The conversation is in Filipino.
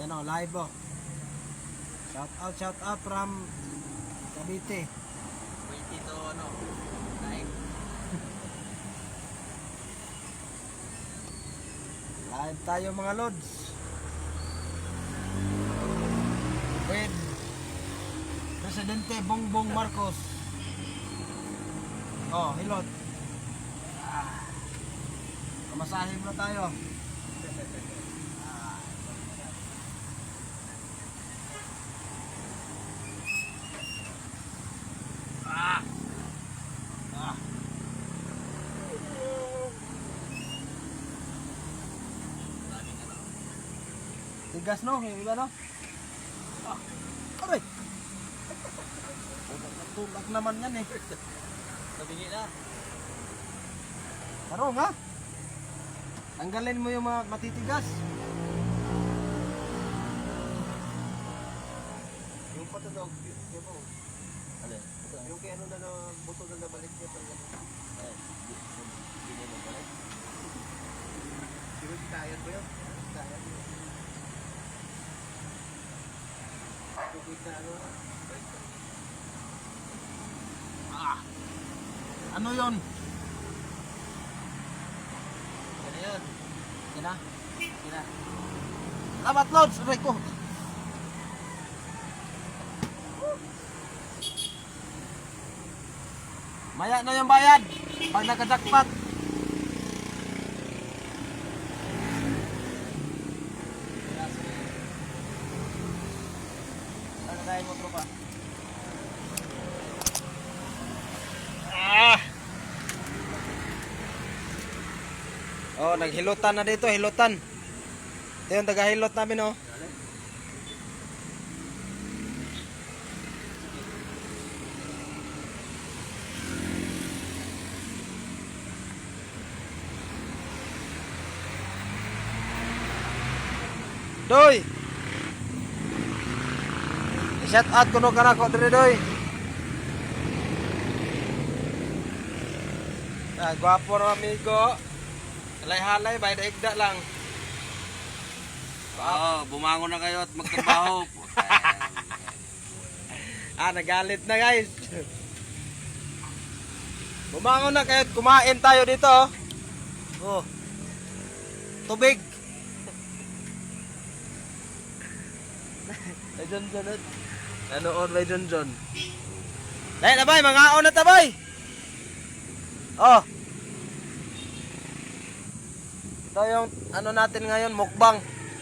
Yan o, live o. Shout out from Cavite. Wait ito ano, live. Live tayo mga lods. With Presidente Bongbong Marcos. Oh, hilot. Kamasahin mo tayo. Tigas no, yung iba no? Aray! Tulak naman yan eh. Tabingi na. Tarong ha? Tanggalin mo yung mga matitigas. Yung patulog, yung po. Alin? Yung kaya ano na buto na nabalik niya pala. Eh, hindi mo balik. Sino kitayan ko yun? Kitayan ko. Tubig na ano? Ano yon? Ano yun? Kina? Kina. Salamat lods! Aray ko! Maya na yung bayad pag nakajakpat. Ano tayo mo tropa? Oh, naghilutan na dito, hilutan. Ito yung taga-hilot namin oh. Doy! I-shout out kuno ka na ko diri doy. Ah, gwapo na amigo. Halay-halay, bay daigda lang. Oo, bumangon na kayo at magtrabaho. Nagalit na guys. Bumangon na kayo at kumain tayo dito. Oh. Tubig. Ay John. Nanood by John. Dahil na bay, mangaon na tabay. Oh. Ito yung ano natin ngayon, mukbang.